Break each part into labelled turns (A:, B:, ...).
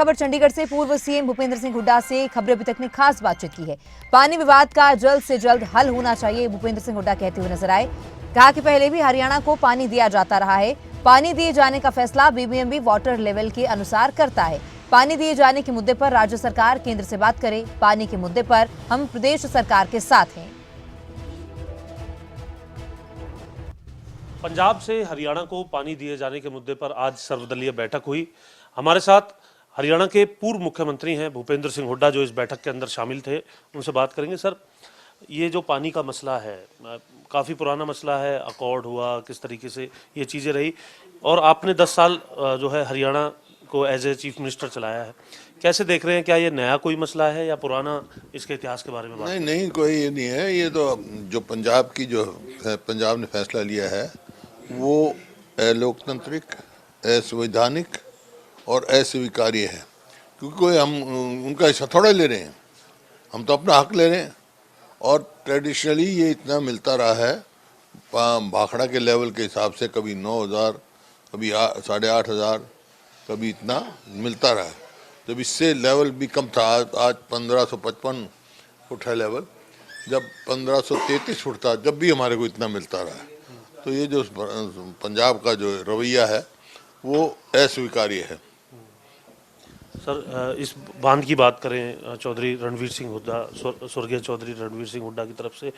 A: खबर चंडीगढ़ से। पूर्व सीएम भूपेंद्र सिंह हुड्डा से खबरें अभी तक ने खास बातचीत की है। पानी विवाद का जल्द से जल्द हल होना चाहिए, भूपेंद्र सिंह हुड्डा कहते हुए नजर आए। कहा कि पहले भी हरियाणा को पानी दिया जाता रहा है। पानी दिए जाने का फैसला बीबीएमबी वाटर लेवल के अनुसार करता है। पानी दिए जाने के मुद्दे पर राज्य सरकार केंद्र से बात करे। पानी के मुद्दे पर हम प्रदेश सरकार के साथ हैं।
B: पंजाब से हरियाणा को पानी दिए जाने के मुद्दे पर आज सर्वदलीय बैठक हुई। हमारे साथ हरियाणा के पूर्व मुख्यमंत्री हैं भूपेंद्र सिंह हुड्डा, जो इस बैठक के अंदर शामिल थे। उनसे बात करेंगे। सर, ये जो पानी का मसला है काफ़ी पुराना मसला है, अकॉर्ड हुआ, किस तरीके से ये चीज़ें रही, और आपने 10 साल जो है हरियाणा को एज ए चीफ मिनिस्टर चलाया है। कैसे देख रहे हैं, क्या ये नया कोई मसला है या पुराना, इसके इतिहास के बारे में बात?
C: नहीं, कोई ये नहीं है। ये तो जो पंजाब की जो पंजाब ने फैसला लिया है वो लोकतांत्रिक, असंवैधानिक और अस्वीकार्य है, क्योंकि कोई हम उनका हिस्सा थोड़ा ले रहे हैं, हम तो अपना हक ले रहे हैं। और ट्रेडिशनली ये इतना मिलता रहा है भाखड़ा के लेवल के हिसाब से, कभी 9,000, कभी 8,500, कभी इतना मिलता रहा है। जब इससे लेवल भी कम था, आज 1555 फुट है लेवल, जब 1533 फुट था, जब भी हमारे को इतना मिलता रहा है। तो ये जो पंजाब का जो रवैया है वो अस्वीकार्य है।
B: सर, इस बांध की बात करें, चौधरी रणवीर सिंह हुड्डा, स्वर्गीय चौधरी रणवीर सिंह हुड्डा की तरफ से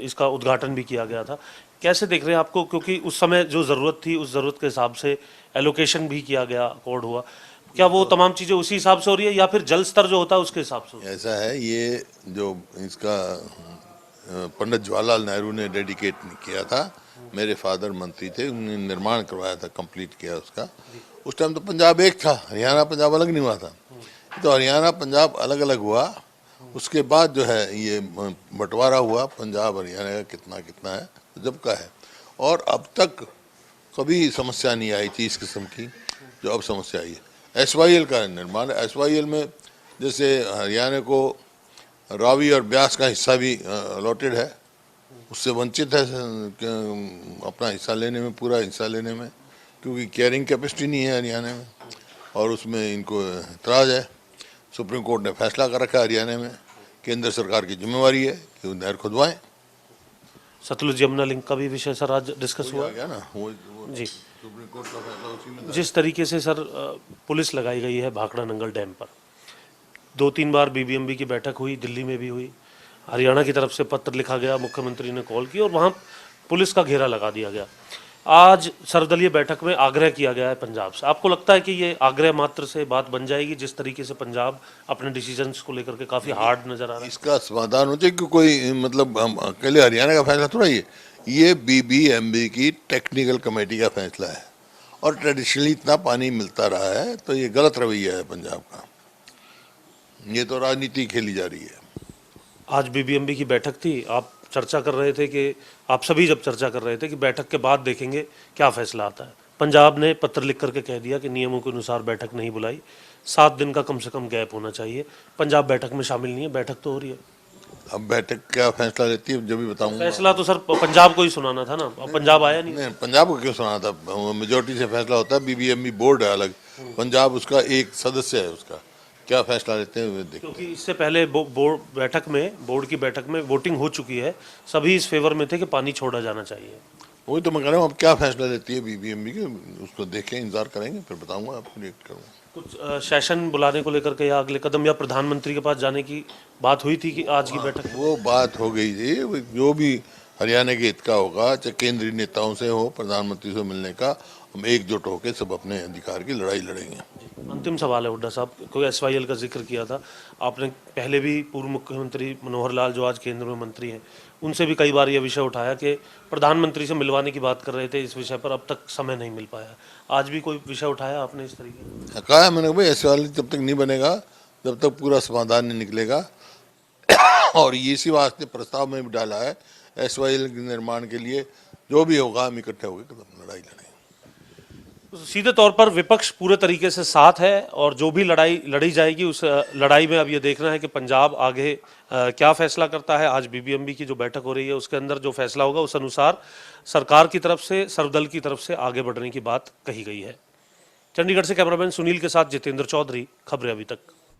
B: इसका उद्घाटन भी किया गया था। कैसे देख रहे हैं आपको, क्योंकि उस समय जो ज़रूरत थी उस ज़रूरत के हिसाब से एलोकेशन भी किया गया, अकॉर्ड हुआ, क्या वो तमाम चीज़ें उसी हिसाब से हो रही है या फिर जल स्तर जो होता है उसके हिसाब से?
C: ऐसा है, ये जो इसका पंडित जवाहरलाल नेहरू ने डेडिकेट किया था, मेरे फादर मंत्री थे, उन्होंने निर्माण करवाया था, कंप्लीट किया उसका। उस टाइम तो पंजाब एक था, हरियाणा पंजाब अलग नहीं हुआ था। तो हरियाणा पंजाब अलग अलग हुआ, उसके बाद जो है ये बंटवारा हुआ, पंजाब हरियाणा का कितना कितना है जब का है। और अब तक कभी समस्या नहीं आई थी इस किस्म की जो अब समस्या आई है। SYL का निर्माण, SYL में जैसे हरियाणा को रावी और ब्यास का हिस्सा भी अलॉटेड है, उससे वंचित है अपना हिस्सा लेने में, पूरा हिस्सा लेने में, क्योंकि कैरिंग कैपेसिटी नहीं है हरियाणा में, और उसमें इनको एतराज़ है। सुप्रीम कोर्ट ने फैसला कर रखा है हरियाणा में, केंद्र सरकार की जिम्मेवारी है कि वो नहर खुदवाएं।
B: सतलुज यमुना लिंक का भी विषय सर आज डिस्कस हुआ
C: गया ना, वो
B: जी।
C: सुप्रीम कोर्ट का फैसला उसी में।
B: जिस तरीके से सर पुलिस लगाई गई है भाखड़ा नंगल डैम पर, 2-3 बार बीबीएमबी की बैठक हुई, दिल्ली में भी हुई, हरियाणा की तरफ से पत्र लिखा गया, मुख्यमंत्री ने कॉल की और वहाँ पुलिस का घेरा लगा दिया गया। आज सर्वदलीय बैठक में आग्रह किया गया है पंजाब से। आपको लगता है कि ये आग्रह मात्र से बात बन जाएगी, जिस तरीके से पंजाब अपने डिसीजंस को लेकर के काफ़ी हार्ड नजर आ रहा है?
C: इसका समाधान हो जाए कि कोई मतलब हम अकेले हरियाणा का फैसला थोड़ा ये बीबीएमबी की टेक्निकल कमेटी का फैसला है, और ट्रेडिशनली इतना पानी मिलता रहा है, तो ये गलत रवैया है पंजाब का। ये तो राजनीति खेली जा रही है।
B: आज बीबीएमबी की बैठक थी, आप चर्चा कर रहे थे कि आप सभी जब चर्चा कर रहे थे कि बैठक के बाद देखेंगे क्या फैसला आता है। पंजाब ने पत्र लिख करके कह दिया कि नियमों के अनुसार बैठक नहीं बुलाई, 7 दिन का कम से कम गैप होना चाहिए। पंजाब बैठक में शामिल नहीं है, बैठक तो हो रही है।
C: अब बैठक क्या फैसला लेती है जब भी बताऊंगा।
B: फैसला तो सर पंजाब को ही सुनाना था ना, अब पंजाब आया नहीं।
C: पंजाब को क्यों सुनाना था, मेजोरिटी से फैसला होता है। बीबीएमबी बोर्ड है अलग, पंजाब उसका एक सदस्य है, उसका क्या फैसला लेते हैं देखो।
B: क्योंकि इससे पहले बोर्ड की बैठक में वोटिंग हो चुकी है, सभी इस फेवर में थे कि पानी छोड़ा जाना चाहिए।
C: वही तो मैं कह रहा हूँ, अब क्या फैसला लेती है बीबीएमबी के, उसको देखें, इंतजार करेंगे, फिर बताऊंगा आपको, रिएक्ट करूँगा।
B: कुछ सेशन बुलाने को लेकर के या अगले कदम या प्रधानमंत्री के पास जाने की बात हुई थी कि आज की बैठक?
C: वो बात हो गई थी, जो भी हरियाणा के हित का होगा, चाहे केंद्रीय नेताओं से हो, प्रधानमंत्री से मिलने का, हम एकजुट होकर सब अपने अधिकार की लड़ाई लड़ेंगे।
B: अंतिम सवाल है हुड्डा साहब, कोई SYL का जिक्र किया था आपने, पहले भी पूर्व मुख्यमंत्री मनोहर लाल जो आज केंद्र में मंत्री हैं, उनसे भी कई बार यह विषय उठाया कि प्रधानमंत्री से मिलवाने की बात कर रहे थे इस विषय पर, अब तक समय नहीं मिल पाया। आज भी कोई विषय उठाया आपने इस तरीके?
C: कहा है मैंने, भाई SYL जब तक नहीं बनेगा, जब तक पूरा समाधान नहीं निकलेगा, और इसी वास्ते प्रस्ताव में भी डाला है SYL के निर्माण के लिए, जो भी होगा हम इकट्ठे होकर लड़ाई लड़ेंगे।
B: सीधे तौर पर विपक्ष पूरे तरीके से साथ है, और जो भी लड़ाई लड़ी जाएगी उस लड़ाई में अब ये देखना है कि पंजाब आगे क्या फैसला करता है। आज बीबीएमबी की जो बैठक हो रही है उसके अंदर जो फैसला होगा उस अनुसार सरकार की तरफ से, सर्वदल की तरफ से आगे बढ़ने की बात कही गई है। चंडीगढ़ से कैमरामैन सुनील के साथ जितेंद्र चौधरी, खबरें अभी तक।